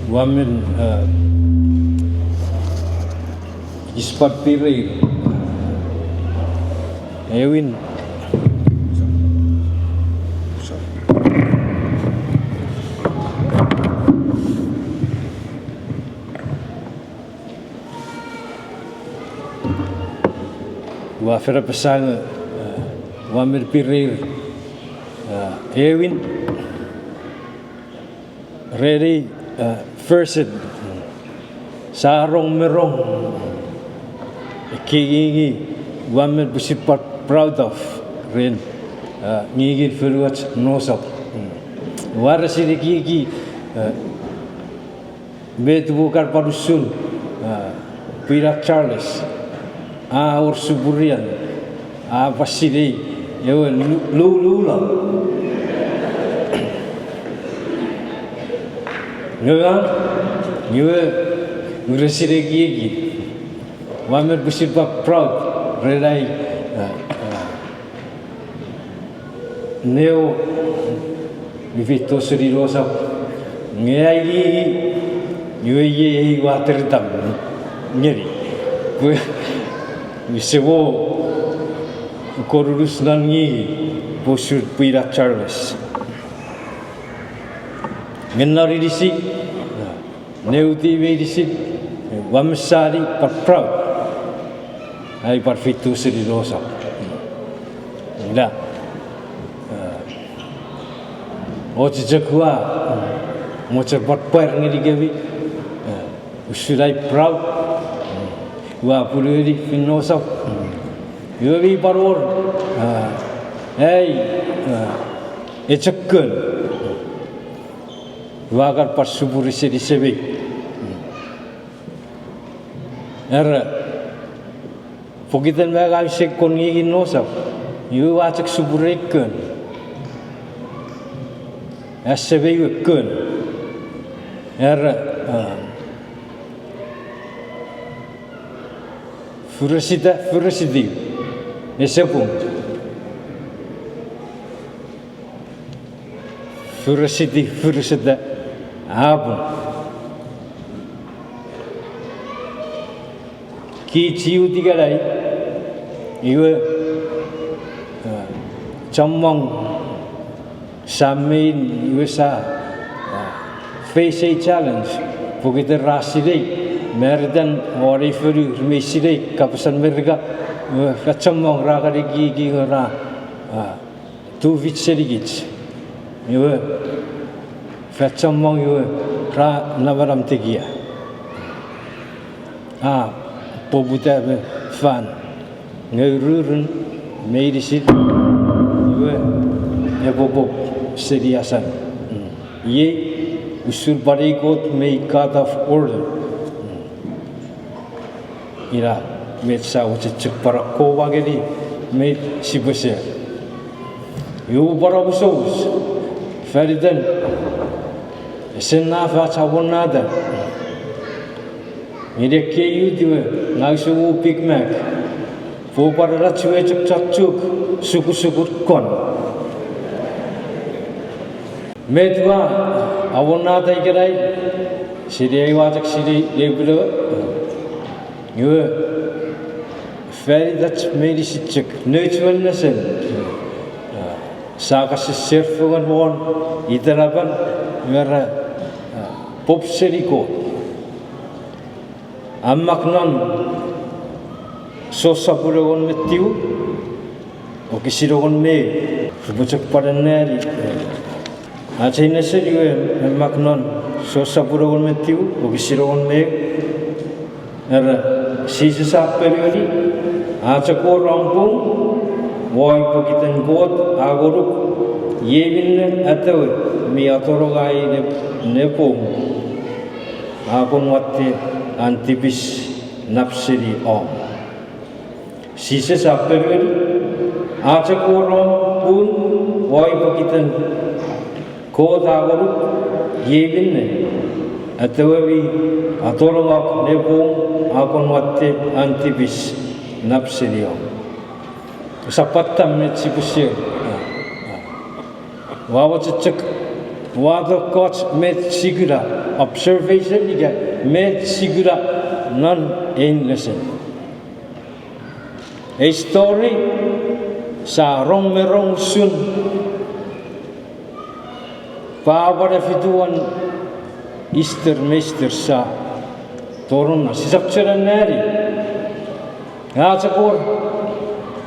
wamen ispat piri Ewin wafera pesang wamer piri Ewin ready first sarong merong kiki wamer busipat proud of ren ngigir feruat nosap warasi kiki betu bukar parusul Pira Charles or suburian pasiri yo lula Ngue ngresire gigi wamer busipa proud relai neo vivito serirosa ngai ngue ye water tam nyeri gue misewo korulus nangi bosur Pira Charles Menari disi, neuti me disi, wamsari par proud, ay par fitu serirosa. Dah, oci jakua, mocer par per ngiri gavi, usurai proud, wa puluri finosa, gavi paror, ay, ecekun. Wagar par suburi sedi sebi. Pokitan bagai sekon ngigi nosap. Yu wacak suburi ken. Sebi ken. Furasidi. Esepung. Furasida. Abu ki ciu tiga lai iwe chamong samin iwe sa face challenge pokita raside merdan ori furu meside kapasan merga chamong ragari gi ra tu vitserigich iwe Facamong yu ra navaram tegia. Pobuta be fan. Ngerurun medisit yu ebobo seriasan. Ye usul barikot make out of order. Ira metsa ucecek para kowagedi met sibese. Yu barabusos. Feridan Senna faca wonada. Mire ke yudiwe ngaisu pigmek. Fo para chue chuk suku kon. Medwa awonada igerai siri wajak siri leblo. Yu feridat medisichek neutralnesen. Sakas serfungan won itaraban ngara pop seriko amaknon sosapuregon metiu o kisirogon me bocok padaneri achaina seriwe amaknon sosapuregon metiu o kisirogon me era sisa periodi achako rampung woi pokitan god agoruk yevin atawe mi atorogai nepom akon watte antibis napsiri om sisa saperwel acha korom pun woi pokitan ko dagoru yevin atawi atorogak nepom akon watte antibis napsiri om sapatam met sibusir wawa cecek Wado God's met sigura observation iga met sigura non ein lesson. A story sa rong merong sun pawara fituan Easter Meister sa toruna sisapchara nari ngachakor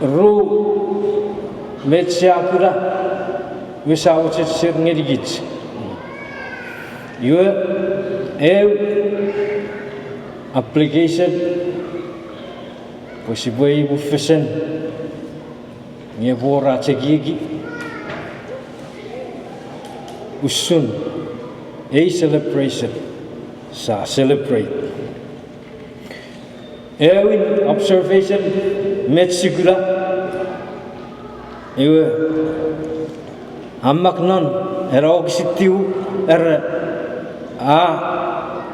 ru met siakura wisawachet sir ngerigit your application possibly bufesen nye bora chegigi usun a celebration sa celebrate in observation met sigura you amak non erog sitiu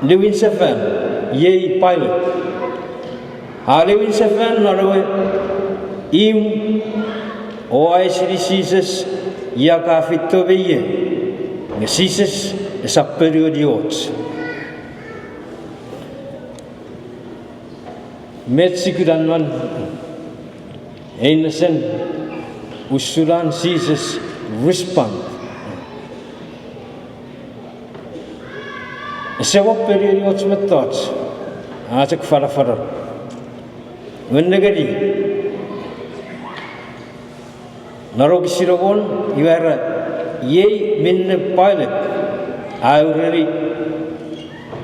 Lewin Seven ye pilot Lewin Seven narawe im ICC ya kafito beye ngesis esa periodiot Metsikudan man innocent usulan Jesus respond sewa periodiot metot ajak fara Wenegari Narog Siragon, you are ye min pilot. I already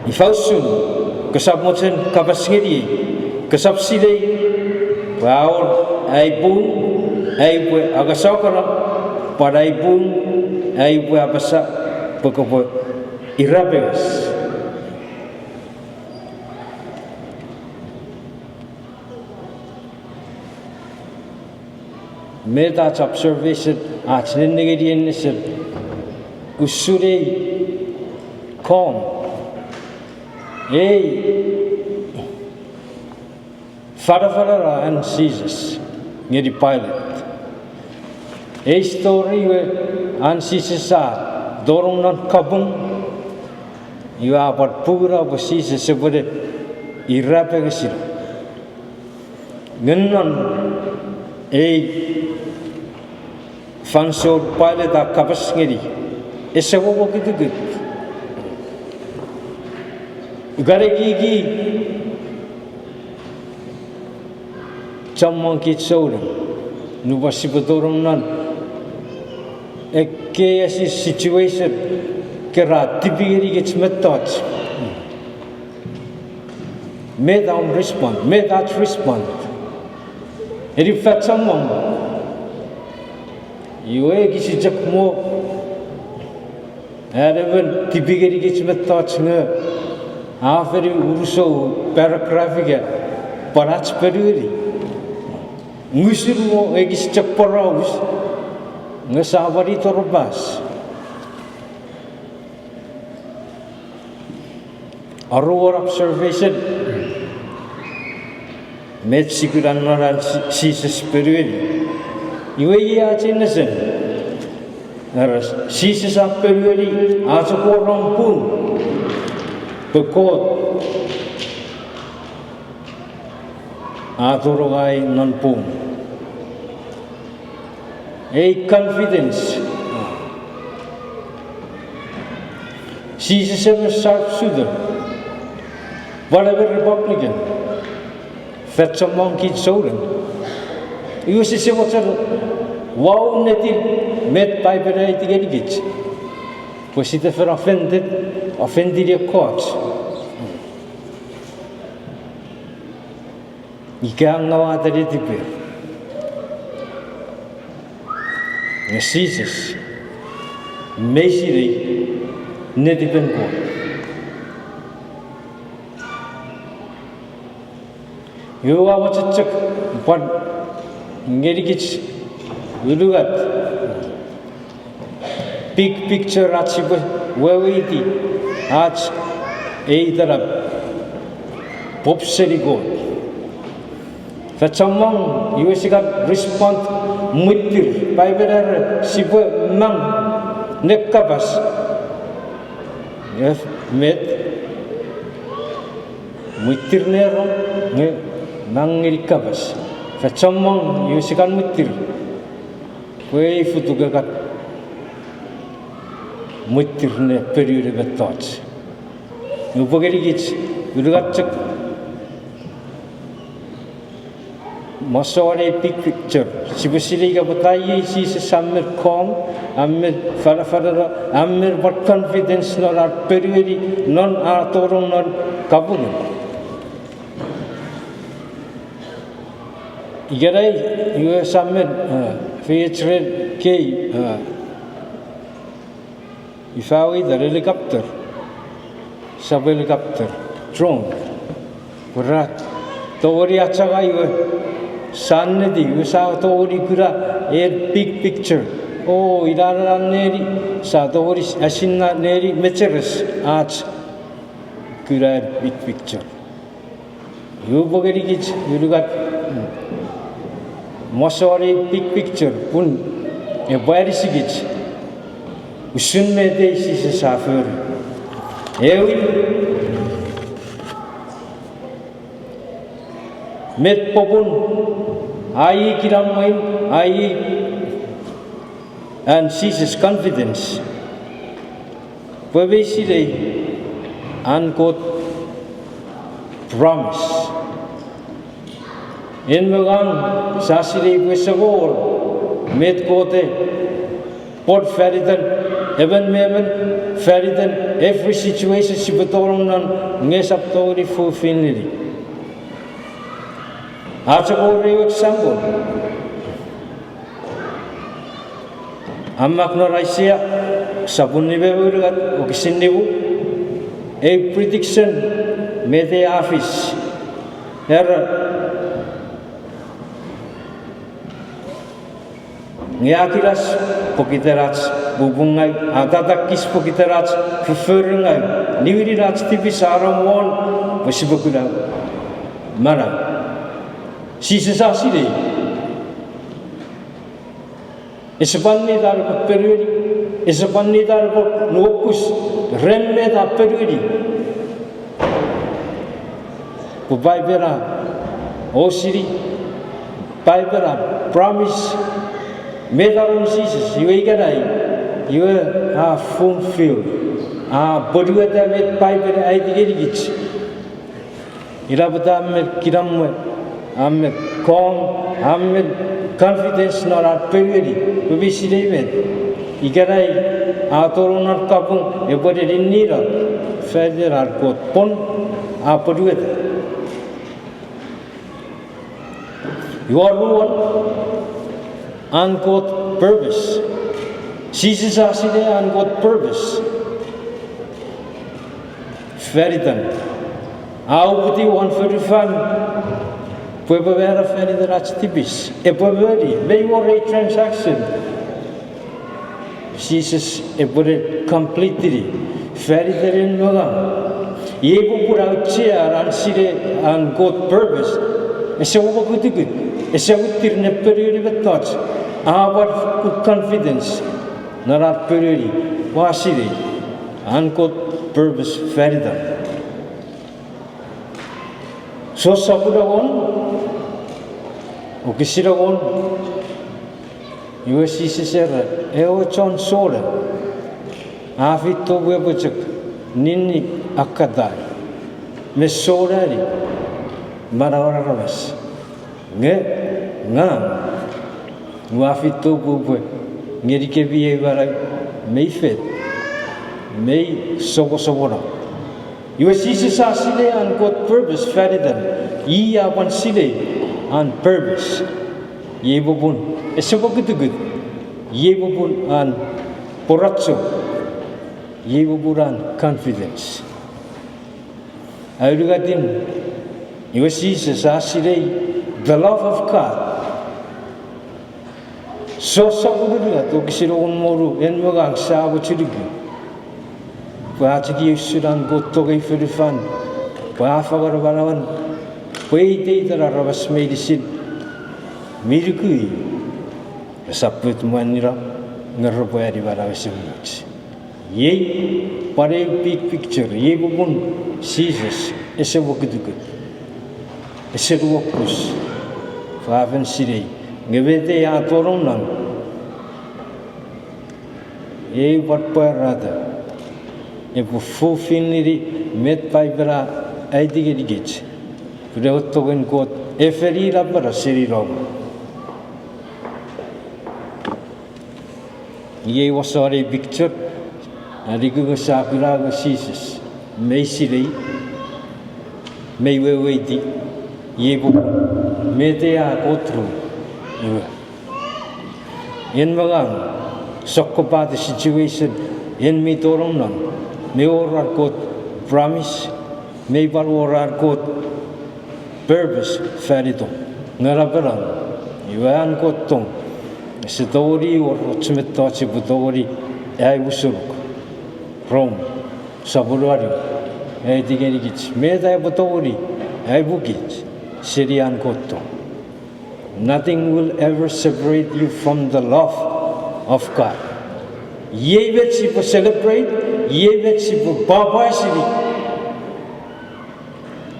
if I soon, Kasabmoten Kapasiri, Kasapside, Wow, I boom, I wear Agasokara, but I boom, I wear Abasa, Pokopo, Irabes. Made that observation at Nigerian Usure calm. Father and Jesus near the pilot. A story where and Jesus are Dorong non kabung. You are but poor of Jesus about it. Irrapagasir. Gunnon a fansod pilot a kapasngeri esawo bokitu good garegi chamman ki chauran nubasibadoron nan ekke asi situation kera tibiri gets metot may down respond may that respond if that someone you kisi jakmo even tibigeri gets metot after uruso paragraphic parats peruri musiru egis chakparaus ngasabari torbas our observation met sikuran naran Jesus peruri iwe ya chinesen naras Jesus peruri asakorong pun pekot atorogai non pun a confidence Jesus ever sharpshooter whatever Republican fetch a monkey soul you see what wow native met by variety get was it ever offended your court Ikang nawa tadi tipe Jesus mesiri netipen ko you are what check but ngerigich ulugat big picture achieve wewiti ach ei tarap popseri go Fachamong you got respond mutir by better sibo mang nekabas met mutirnero nangirikabas kacamang yusikan mutir kue futugakat mutirne periode betot nubagerigit urugatchak masore big picture sibusiliga batayi si samir kom amir farafara amir but confidence nor ar periodi non atorong non kabung igarai you samir featured ke ifawi the helicopter sub helicopter drone kurat tori achaga you Sanadi, you saw Tori Kura, a big picture. Oh, Idara Neri, Sadoris, Ashina Neri, Mecheres, Arch Kura, big picture. You Bogerigich, you got Mosori, big picture, Pun, a Barisigich. Usun Mede is a suffer. Met Popun, I Kiramai, and ceases confidence. Paveside, unquote, promise. In Magan, Sasiri Wisavor, Met Kote, Port Feridan, Evan Mevan, Feridan, every situation Shibatoran, Nesaptori for Finley. Archibald example. Amak no raisia sabun ni beburugat okisin nibu. A prediction made office. Ngiakiras pokiterats bubungai adatakis pokiterats fufurungai niwirirats tipis aram won basibukura mara. Jesus aside. Isabani dar periodi, Isabani dar nokus, remme da periodi. Kubaibera, Osiri, Baibera, promise, Medaron Jesus, you egarai, you are fulfilled. Bodueta met Baibera Idigich. Irabata met Kiramwe. Amen. Calm, amen. Confidence nor our period. We see David. Igarai, Atoron or Kapung, a body in Nira, Feather or Coat Pon, Apoduet. Your one unquote purpose. Jesus Aside unquote purpose. Feridan. How would you want for the fun? Pueblo vera feri de ratstibis. E pueblo may more a transaction. Jesus e pure completely. Feri de in Mogan. Yebu pura chair and sire and God purpose. E se uva good good. E se utir ne period of thoughts. Our good confidence. Not our period. Wasiri. And God purpose ferida. So Sabudagon. Okisiragon, USCSR, Eochon Sola, Afito Webujak, Nini Akadai, Messorari, Mararavas, Nan, Wafito Bube, Nerikevi Varai, Mayfed, May Sogosovora. USCSR Sile and God purpose Feridan, Ye are one Sile. On purpose, Yebubun, a Sobokutugut, Yebubun and Poratso, Yebuburan confidence. I look at him, you see, Asire, the love of God. So Sabuduga, Tokisiro Moru, and Mogang Sabu Chiriki. Pachiki Sudan go to for the fun. Pafagan. Wait, there are of medicine. Mirukui. A saput manira, Narabuari Varavasim. Ye pare big picture, ye bubun Jesus, ese wokuduku, ese wokus, faven sirei, ngevete ya torong nan, ye what parada, if fulfilliri met by vera, I dig it gets, without token quote, eferi rabara siri rom. Ye was already picture. Arigu sakura go Jesus. May silly. May we wait. Ye book. May they go through. In Magang, talk about the situation in me Torongan. May or our good promise. May or our good purpose. Faridom. Narabaran. You are good tongue. Sitori or Chimetachi Budori, I Usuruk, Rome, Sabulari, I Digerigich, Meda Butori, I Bukit, Syrian Koto. Nothing will ever separate you from the love of God. Ye Vetsipo celebrate, ye Vetsipo Baba Siri.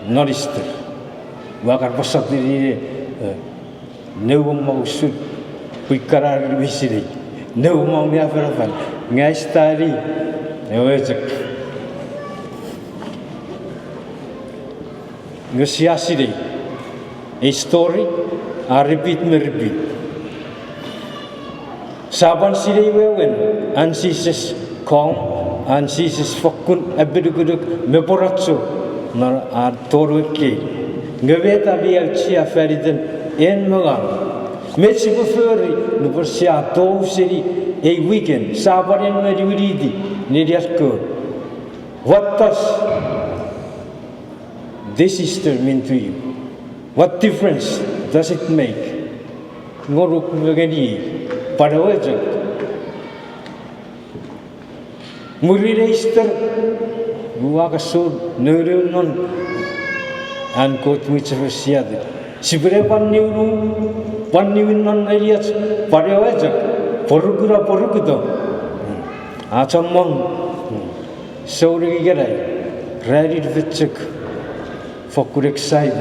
Not Easter. Wakar Pasatiri, no one should. Kuikarar visiri, no mau me aferavan, ngaistari, ewezek. Ngasiasiri, a story, I repeat me repeat. Saban siri wewen, and Jesus calm, and Jesus fokun abeduguduk meporatsu, nor a torweke. Ngaveta bielchia feriden in Magang. Metsipo furry, no persia dove city, a weekend, Sabarin Meridi, Nidiasko. What does this Easter mean to you? What difference does it make? Ngoruk Magani, Padawajak. Murida Easter, Muakasur, Nurunon, and quote Mitchell. Sibere one new non areas, Padawajak, Porugura Porugudo, Achamong, Sorigarai, ready to check for good excited.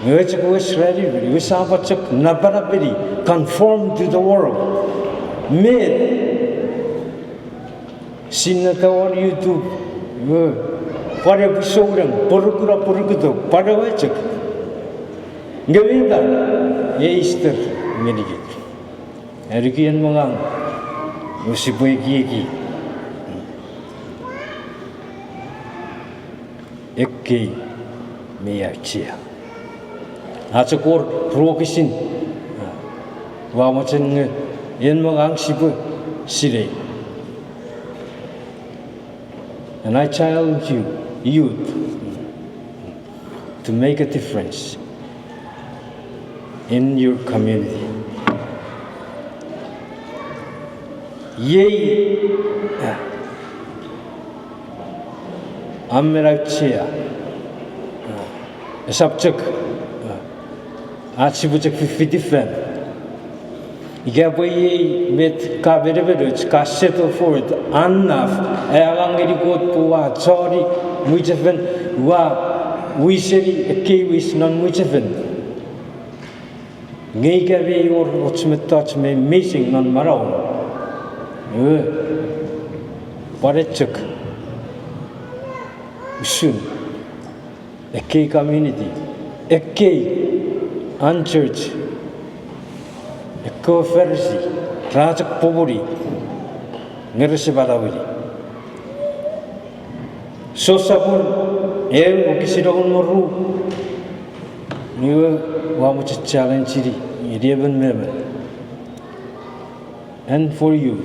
Wechak was ready, Visavachak, Nabarabidi, conform to the world. Made Sinatawar YouTube, whatever Sodan, Porugura Porugudo, Padawajak. Gawinda, Easter, Minigit. Erikian Mangang, Usiboy Gigi. Eke, Miachia. Atsakor, Prokisin, Wamachan, Yen Mangang Sibu, Sire. And I challenge you, youth, to make a difference in your community. Yea, Amirachia, a subject, Archibujak 50 friend. Igaboy met Kabereverage, Cassetto for it, Annaf, Alangari Goat Pua, Sorry, Muchafen, Wa, Wiseri, a Kiwis, non Muchafen. Ngay or what's me touch me missing non marrow. Parechuk soon a K community, a K unchurch, a co Pharisee, Rajak Poburi, Neresibadawili. So Sabur, Okisiron Moru. You want to challenge it, and for you,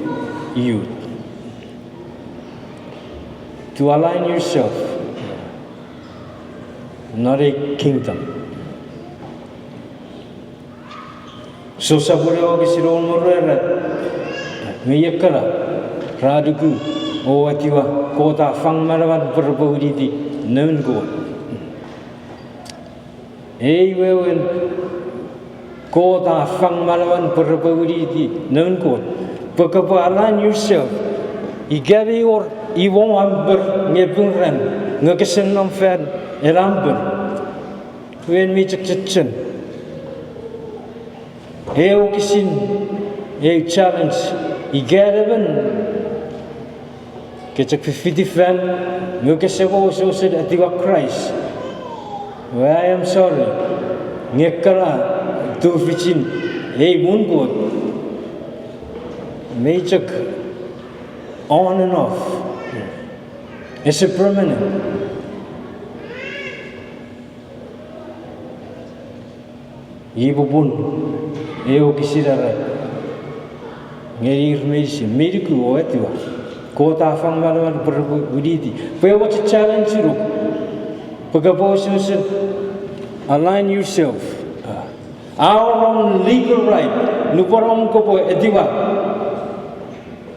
to align yourself, not a kingdom. So Sabureo is your own Morera, Miyakara, Radugu, O Atiwa, Kota, Fang Maravan, Purpuridi, known good. Hey, when Kota Fang Malavan Purpuridi, known good. Pukapa align yourself I gabi or I wong amber ngebung ren ngekesen nam fan eramber wen mi cek Eo kisin eo challenge I garaban kecek 50 fan ngekesego so atiwa Christ. Well, I am sorry. Ngekara tu ficin eo mungot mecek on and off. It's a permanent. Ibu pun eo kisirara ngeri medicine medical o etiwa kota fang malaman berbudi paya what challenge ru pagabosusun align yourself our own legal right nuparom ko po etiwa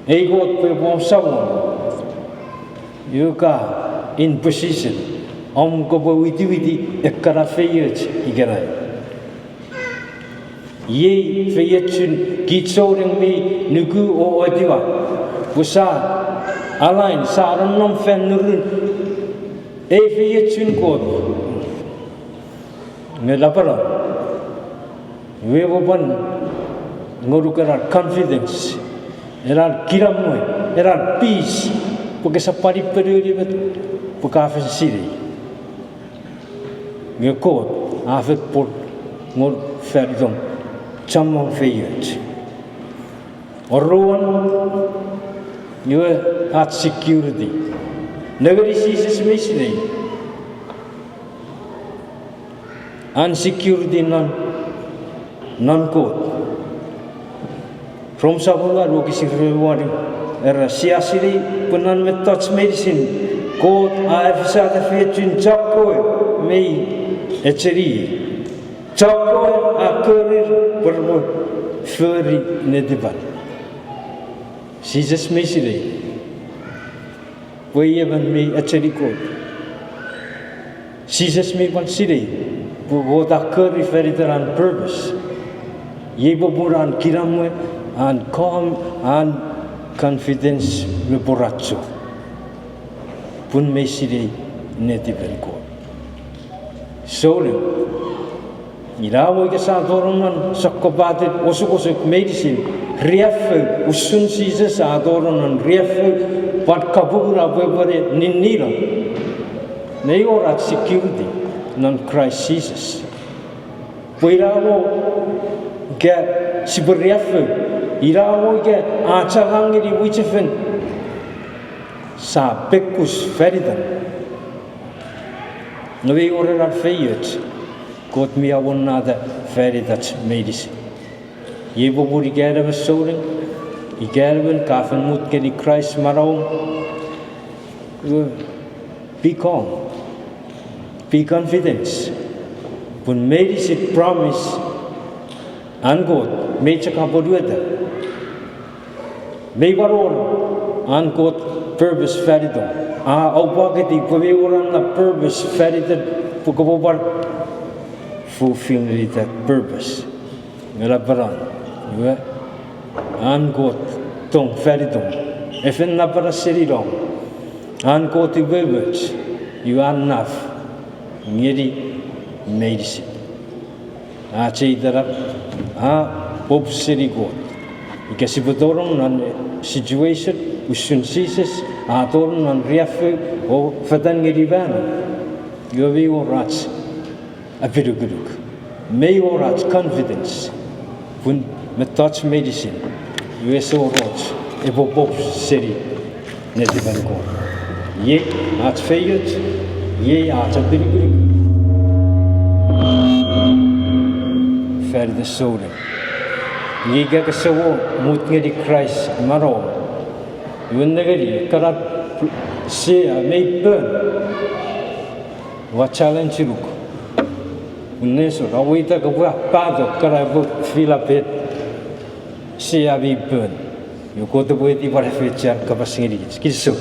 ego pe bom sawon yuka in position om ko po witi ekara feyet igarai Ye feyetun kitsoring mi nugu o odiwa busa alain saran nom fen nurun e feyetun ko ngelapara wewoban ngorukara confidence era kiramoy era peace porque sa pari periodi bet pokafen siri ngekot afet por ngor ferdom Chamong feyet. Orruan you at security. Nagari Jesus misli. Unsecurity non code. From Sabula Roki Sirwari era siasiri punan met touch medicine. Code afisa the fetun chakko me etcheri. Chakko a career perbu furry nediban. Jesus misiri. Wayaban me a cherry code. Jesus me one city. Bugoda curry ferritor on purpose. Yeboburan kiramwe and calm and confidence reporacho. Pun me city nediban code. So Irawo ke sa doronan sakobatit osukosuk medicine riafu usun sisa sa doronan riafu pat kabura bebare ninira neorat security non Christ Jesus Irawo ke siberiafu Irawo ke achangiri wichefen sa pekus feridan neorat feyet God me a one another ferry that's medicine. Yebo buri gera was soaring, I gerben kafen mut get the Christ marom. Be calm, be confident. When medicine promise, and God may check up with May baror, and God purpose ferry them. Obagati, Pavioran a purpose ferry that Pukobar. Fulfilling that purpose. Ngelabaran, you an got tong feridom. If in Nabara Seridom, an got the words, you are enough. Ngiri medicine. Ache idara, Bob City God. Ikasibudorum and situation, Usun Ceases, Adorum and Riafu, or Fadangirivana. You have your rats. A very good look. May or at confidence. When me touch medicine, USO roads, Ebo Bob City, Netivan Go. Ye at Fayette, ye at a very good Fair the soul. Ye get a soul, Mutneri Christ, Maro. You never cannot say I may burn. What challenge you look? Neso rawita ka buah pado karabu fila pet siya bi burn. You go to buat ibarat feature kapasingiri. Kiso.